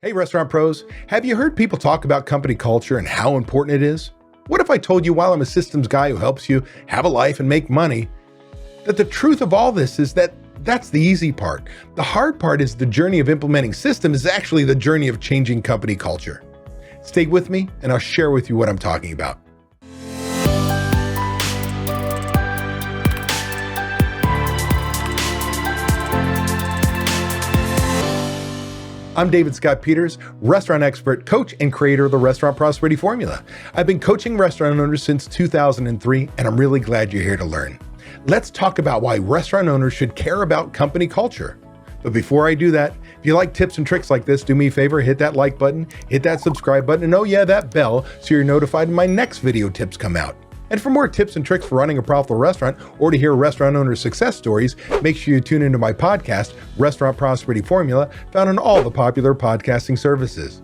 Hey, restaurant pros, have you heard people talk about company culture and how important it is? What if I told you, while I'm a systems guy who helps you have a life and make money, that the truth of all this is that that's the easy part. The hard part is the journey of implementing systems is actually the journey of changing company culture. Stay with me and I'll share with you what I'm talking about. I'm David Scott Peters, restaurant expert, coach, and creator of the Restaurant Prosperity Formula. I've been coaching restaurant owners since 2003, and I'm really glad you're here to learn. Let's talk about why restaurant owners should care about company culture. But before I do that, if you like tips and tricks like this, do me a favor, hit that like button, hit that subscribe button, and oh yeah, that bell so you're notified when my next video tips come out. And for more tips and tricks for running a profitable restaurant or to hear restaurant owner success stories, make sure you tune into my podcast, Restaurant Prosperity Formula, found on all the popular podcasting services.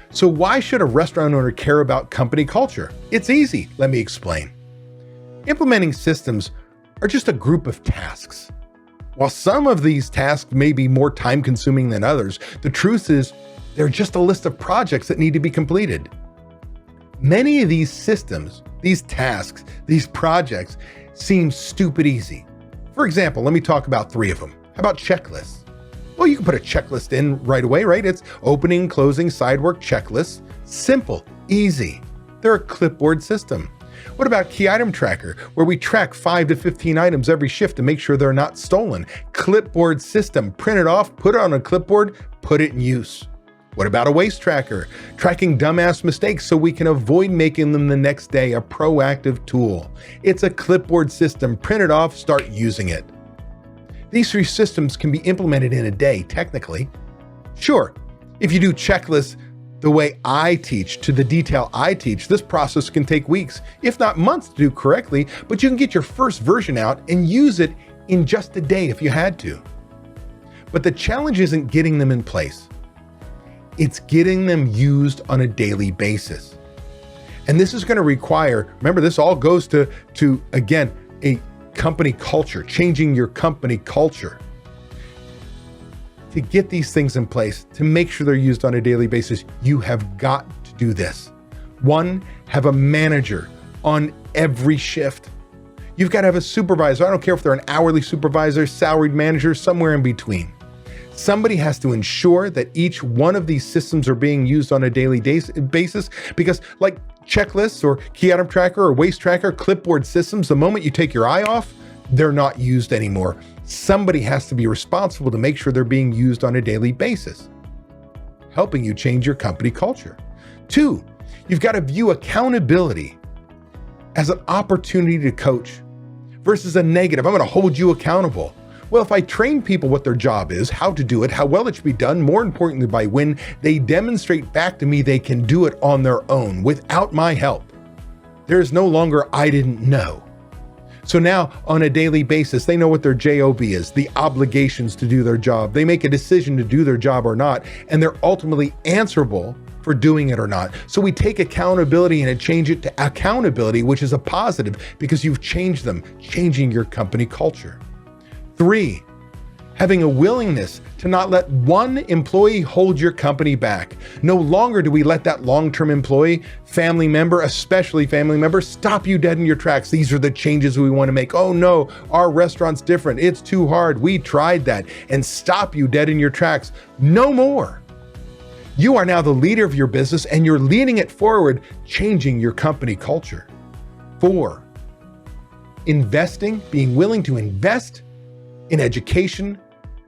So why should a restaurant owner care about company culture? It's easy. Let me explain. Implementing systems are just a group of tasks. While some of these tasks may be more time-consuming than others, the truth is they're just a list of projects that need to be completed. Many of these systems, these tasks, these projects seem stupid easy. For example, let me talk about three of them. How about checklists? Well, you can put a checklist in right away, right? It's opening, closing, side work checklists. Simple, easy. They're a clipboard system. What about key item tracker, where we track 5 to 15 items every shift to make sure they're not stolen? Clipboard system, print it off, put it on a clipboard, put it in use. What about a waste tracker? Tracking dumbass mistakes so we can avoid making them the next day, a proactive tool. It's a clipboard system. Print it off, start using it. These three systems can be implemented in a day, technically. Sure, if you do checklists the way I teach, to the detail I teach, this process can take weeks, if not months to do correctly, but you can get your first version out and use it in just a day if you had to. But the challenge isn't getting them in place. It's getting them used on a daily basis. And this is going to require, remember, this all goes to again, a company culture, changing your company culture. To get these things in place, to make sure they're used on a daily basis, you have got to do this. One, have a manager on every shift. You've got to have a supervisor. I don't care if they're an hourly supervisor, salaried manager, somewhere in between. Somebody has to ensure that each one of these systems are being used on a daily basis, because like checklists or key item tracker or waste tracker, clipboard systems, the moment you take your eye off, they're not used anymore. Somebody has to be responsible to make sure they're being used on a daily basis, helping you change your company culture. Two, you've got to view accountability as an opportunity to coach versus a negative. I'm going to hold you accountable. Well, if I train people what their job is, how to do it, how well it should be done, more importantly, by when they demonstrate back to me they can do it on their own without my help, there's no longer I didn't know. So now on a daily basis, they know what their JOB is, the obligations to do their job. They make a decision to do their job or not, and they're ultimately answerable for doing it or not. So we take accountability and change it to accountability, which is a positive because you've changed them, changing your company culture. Three, having a willingness to not let one employee hold your company back. No longer do we let that long-term employee, family member, especially family member, stop you dead in your tracks. These are the changes we want to make. Oh no, our restaurant's different. It's too hard. We tried that, and stop you dead in your tracks. No more. You are now the leader of your business and you're leading it forward, changing your company culture. Four, investing, being willing to invest in education,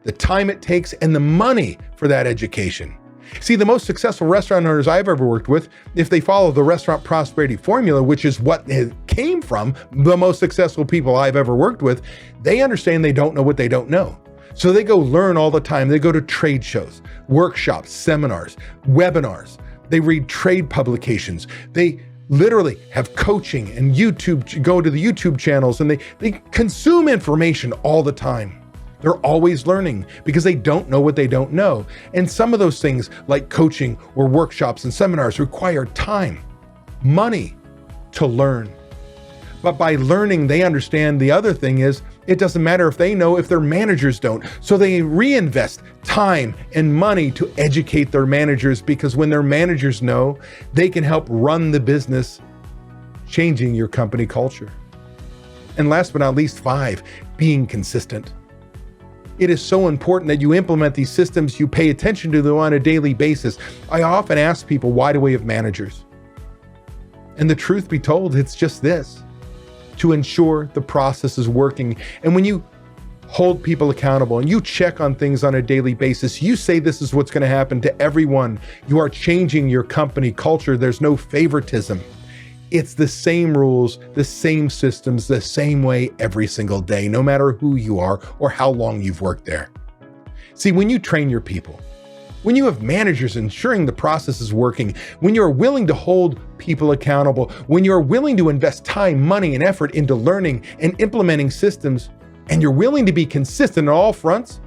the time it takes, and the money for that education. See, the most successful restaurant owners I've ever worked with, if they follow the Restaurant Prosperity Formula, which is what it came from, the most successful people I've ever worked with, they understand they don't know what they don't know. So they go learn all the time. They go to trade shows, workshops, seminars, webinars. They read trade publications. They literally have coaching and YouTube, go to the YouTube channels, and they consume information all the time. They're always learning because they don't know what they don't know. And some of those things like coaching or workshops and seminars require time, money to learn. But by learning, they understand the other thing is It doesn't matter if they know, if their managers don't. So they reinvest time and money to educate their managers, because when their managers know, they can help run the business, changing your company culture. And last but not least, 5, being consistent. It is so important that you implement these systems, you pay attention to them on a daily basis. I often ask people, why do we have managers? And the truth be told, it's just this: to ensure the process is working. And when you hold people accountable and you check on things on a daily basis, you say this is what's going to happen to everyone, you are changing your company culture. There's no favoritism. It's the same rules, the same systems, the same way every single day, no matter who you are or how long you've worked there. See, when you train your people, when you have managers ensuring the process is working, when you're willing to hold people accountable, when you're willing to invest time, money, and effort into learning and implementing systems, and you're willing to be consistent on all fronts,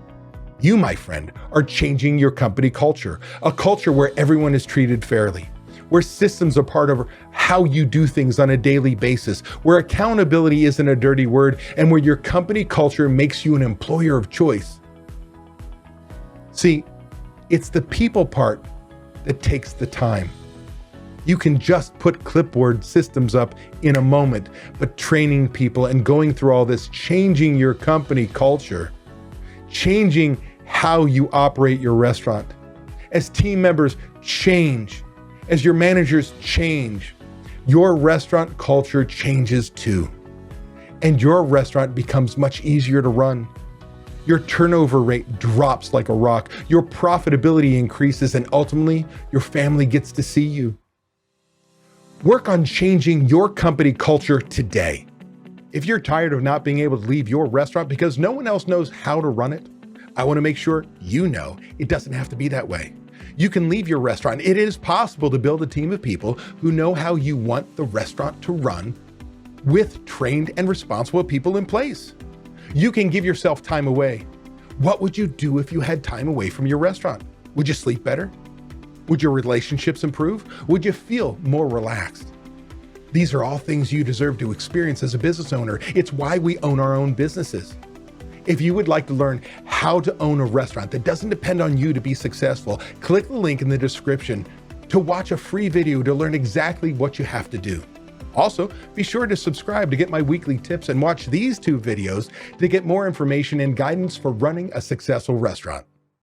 you, my friend, are changing your company culture, a culture where everyone is treated fairly, where systems are part of how you do things on a daily basis, where accountability isn't a dirty word, and where your company culture makes you an employer of choice. See, it's the people part that takes the time. You can just put clipboard systems up in a moment, but training people and going through all this, changing your company culture, changing how you operate your restaurant. As team members change, as your managers change, your restaurant culture changes too. And your restaurant becomes much easier to run. Your turnover rate drops like a rock. Your profitability increases, and ultimately, your family gets to see you. Work on changing your company culture today. If you're tired of not being able to leave your restaurant because no one else knows how to run it, I want to make sure you know it doesn't have to be that way. You can leave your restaurant. It is possible to build a team of people who know how you want the restaurant to run, with trained and responsible people in place. You can give yourself time away. What would you do if you had time away from your restaurant? Would you sleep better? Would your relationships improve? Would you feel more relaxed? These are all things you deserve to experience as a business owner. It's why we own our own businesses. If you would like to learn how to own a restaurant that doesn't depend on you to be successful, click the link in the description to watch a free video to learn exactly what you have to do. Also, be sure to subscribe to get my weekly tips and watch these 2 videos to get more information and guidance for running a successful restaurant.